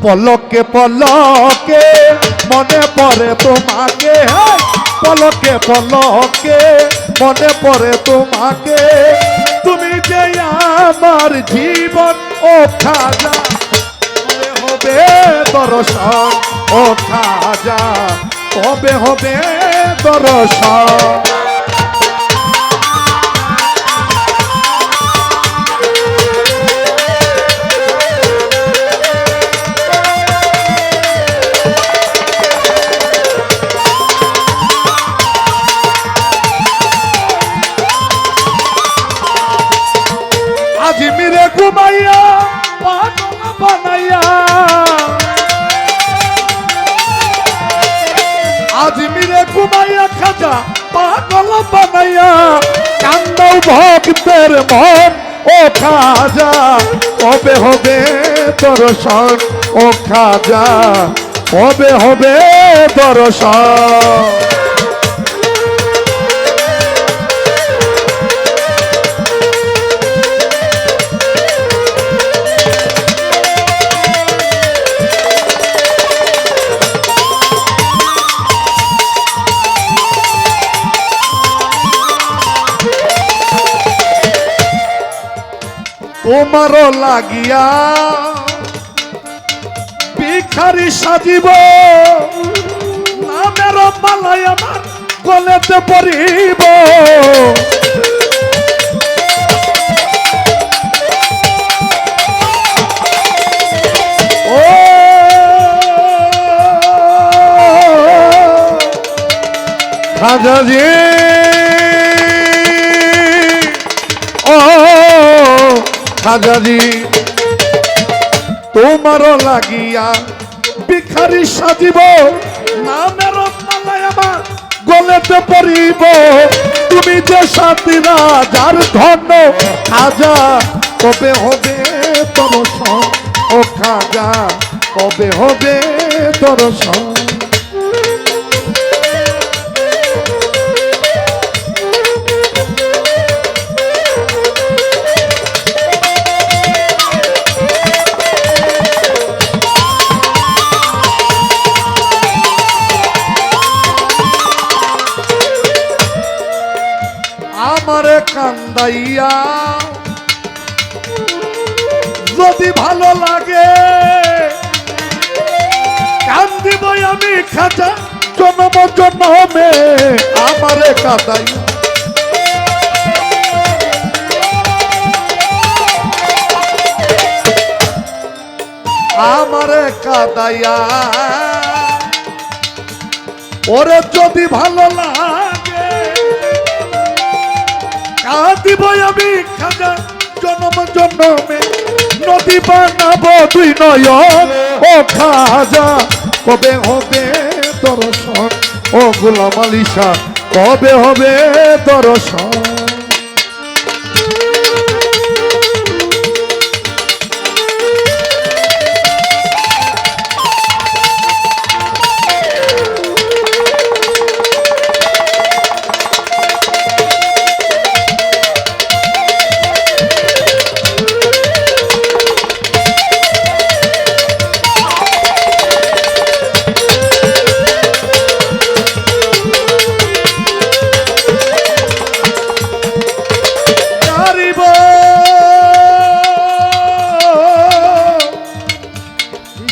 পলকে পলকে মনে পড়ে তোমাকে, পলকে পলকে মনে পড়ে তোমাকে, তুমি যে আমার জীবন ও খাজা, কবে হবে দর্শন ও খাজা, কবে হবে দর্শন। আজমিরে ঘুমাইয়া পাগল বানাইয়া, আজমিরে ঘুমাইয়া খাজা পাগল বানাইয়া, কান্দাও ভক্তের মন ও খাজা, কবে হবে দর্শন ও খাজা, কবে হবে দর্শন। তোমারও লাগিয়া ভিখারি সাজিব, নামের মালাই আমার গলেতে পরিব, ও খাজাজি, ও খাজাজি, তোমারও লাগিয়া ভিখারি সাজিব, নামের মালাই আমার গলেতে পরিব, তুমি যে সাথী রাজার ধন্য খাজা, কবে হবে দর্শন ও খাজা, কবে হবে দর্শন। আমারে কান্দাইয়া যদি ভালো লাগে, কান্দিব আমি খাজা জন্ম জন্মে, আমারে কাঁদাইয়া আমারে কাঁদাইয়া, ওরে যদি ভালো লাগে, কাঁদিব আমি খাজা জন্ম জন্মে, নদী বানাবো দুই নয়ন ও খাজা, কবে হবে দর্শন ও গোলাম আলী শাহ, কবে হবে দর্শন।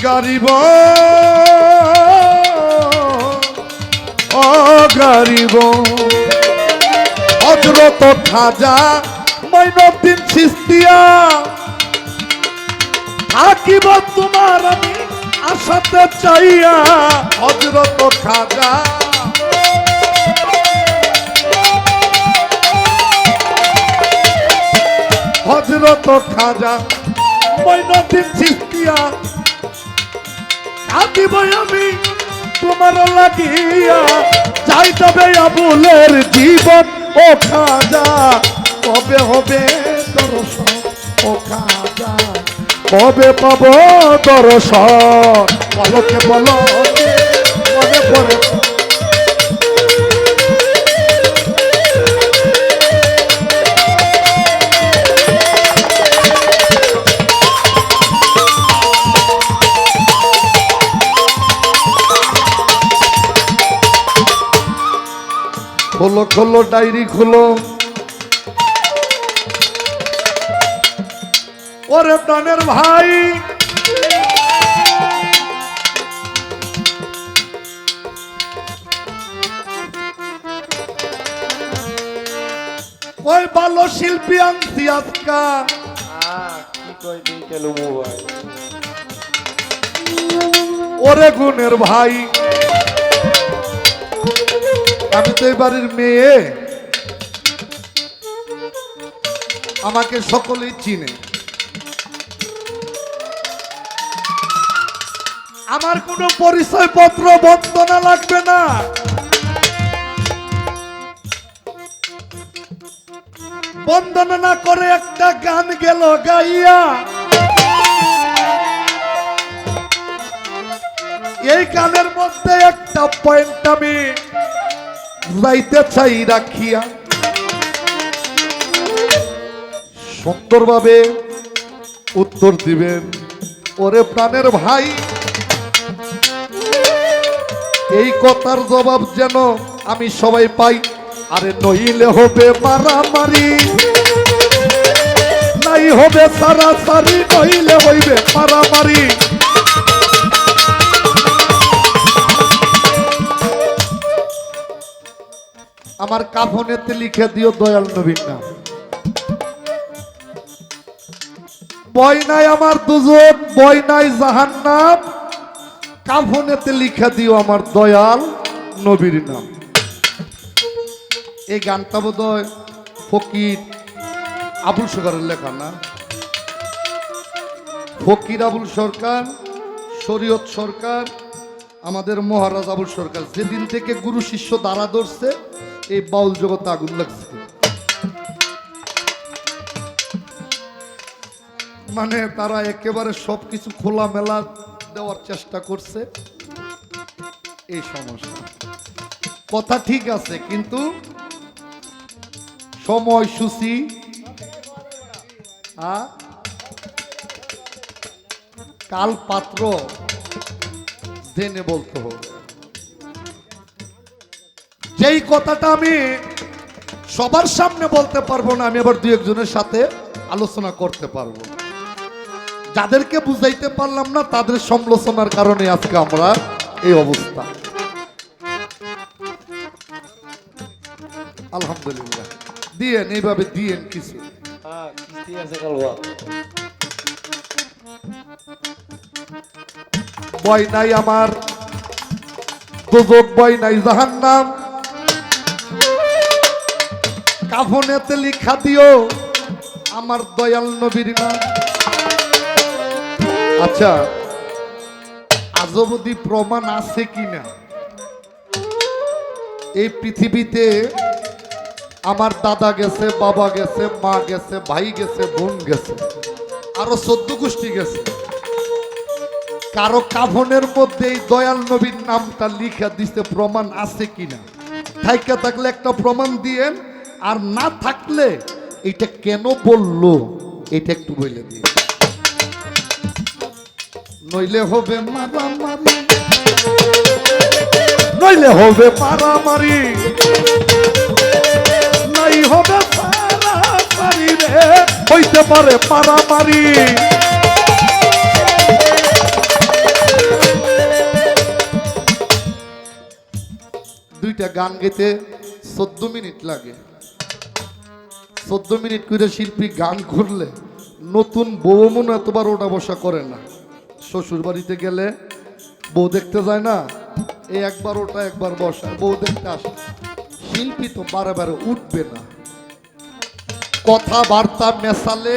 গারিব ও গারিব, হযরত খাজা মঈনুদ্দিন চিশতিয়া, থাকিব তোমার আমি আশাতে চাইয়া, হযরত খাজা হযরত খাজা মঈনুদ্দিন চিশতিয়া, থাকিব আমি তোমার লাগিয়া, চাই তবে আবুলের জীবন ও খাজা, কবে হবে দর্শন ও খাজা, কবে পাব দর্শন। পলকে পলকে মনে পড়ে খোলো খোলো ডায়েরি খোলো, ওরে প্রাণের ভাই ওই ভালো শিল্পী আনছি আজকা। কি কই দিই কেন মোবাইল ওরে গুণের ভাই, আমি তো এই বাড়ির মেয়ে, আমাকে সকলেই চিনে। আমার কোনো পরিচয় পত্র বন্দনা লাগবে না। বন্দনা না করে একটা গান গেল গাইয়া, এই গানের মধ্যে একটা পয়েন্ট আমি যাইতে চাই রাখিয়া, সুন্দরভাবে উত্তর দিবেন। ওরে প্রাণের ভাই, এই কথার জবাব যেন আমি সবাই পাই। আরে নইলে হবে মারামারি, নাই হবে সারাসারি, নইলে হইবে মারামারি। আমার কাফনেতে লিখে দিও দয়াল নবীর নাম। বয় নাই আমার দুজক, বয় নাই জাহান্নাম, কাফনেতে লিখে দিও আমার দয়াল নবীর নাম। এই গানটা বোধহয় ফকির আবুল সরকারের লেখা না? ফকির আবুল সরকার, শরীয়ত সরকার, আমাদের মহারাজ আবুল সরকার যেদিন থেকে গুরু শিষ্য দ্বারা ধরছে এই বাউল জগতে আগুন লাগছে। মানে তারা একেবারে সবকিছু খোলামেলা দেওয়ার চেষ্টা করছে। এই সমস্যা, কথা ঠিক আছে কিন্তু সময়সূচি কাল পাত্র জেনে বলতে হবে। যেই কথাটা আমি সবার সামনে বলতে পারবো না, আমি আবার দুই একজনের সাথে আলোচনা করতে পারবো। যাদেরকে বুঝাইতে পারলাম না তাদের সমালোচনার কারণে আজকে আমরা এই অবস্থা। আলহামদুলিল্লাহ দিয়েন, এইভাবে দিয়েন কিছু। কিস্তি আছে কালবা বয় নাই আমার দুজক, বয় নাই জাহান্নাম, কাফনেতে লিখা দিও আমার দয়াল নবীর নাম। আচ্ছা, আজবদি প্রমাণ আছে কিনা এই পৃথিবীতে? আমার দাদা গেছে, বাবা গেছে, মা গেছে, ভাই গেছে, বোন গেছে, আরো 14 গোষ্ঠী গেছে। কারো কাফনের মধ্যে এই দয়াল নবীর নামটা লিখা দিতে প্রমাণ আছে কিনা? থাইকা থাকলে একটা প্রমাণ দিয়েন, আর না থাকলে এটা কেন বললো এটা একটু বলে দিয়ে। নইলে হবে মারামারি, নইলে হবে মারামারি, নাই হবে সারাসারি রে, হইতে পারে মারামারি। দুইটা গান গেতে 14 মিনিট লাগে। 14 মিনিট করে শিল্পী গান করলে নতুন বউ মনে এতবার ওটা বসা করে না। শ্বশুর বাড়িতে গেলে বউ দেখতে যায় না, এই একবার ওটা একবার বসা, বউ দেখতে আসে। শিল্পী তো বারে বারে উঠবে না, কথাবার্তা মেশালে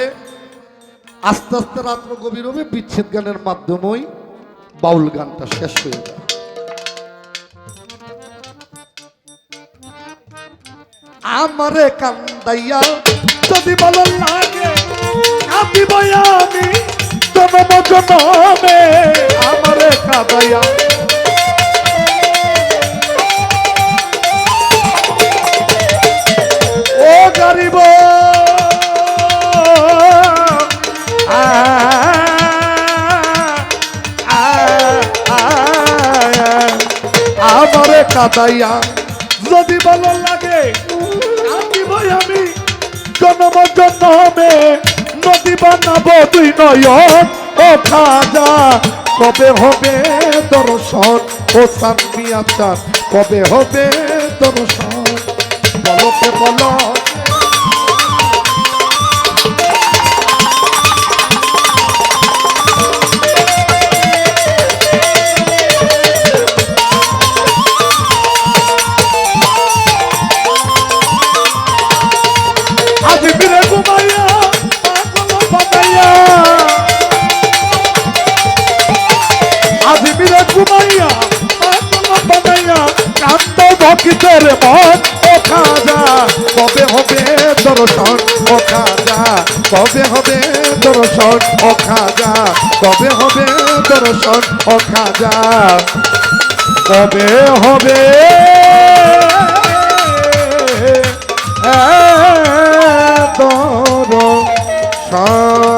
আস্তে আস্তে রাত্র গভীর হবে, বিচ্ছেদ গানের মাধ্যমেই বাউল গানটা শেষ হয়ে যায়। আমারে কান্দাইয়া যদি ভালো লাগে কাঁদিব আমি জনম জনমে, আমারে কাঁদাইয়া ও গরিব আমারে কাঁদাইয়া যদি ভালো লাগে আমি জন্ম জন্মে নদী বানাবো দুই নয়ন ও খাজা কবে হবে দর্শন ও সানমি আচার কবে হবে দর্শন বলতে বলো আজ ফিরে ঘুমাইয়া পাগল বানাইয়া আজ ফিরে ঘুমাইয়া পাগল বানাইয়া কান্দ ভক্তের মন ও খাজা কবে হবে দর্শন ও খাজা কবে হবে দর্শন ও খাজা কবে হবে দর্শন ও খাজা কবে হবে দর্শন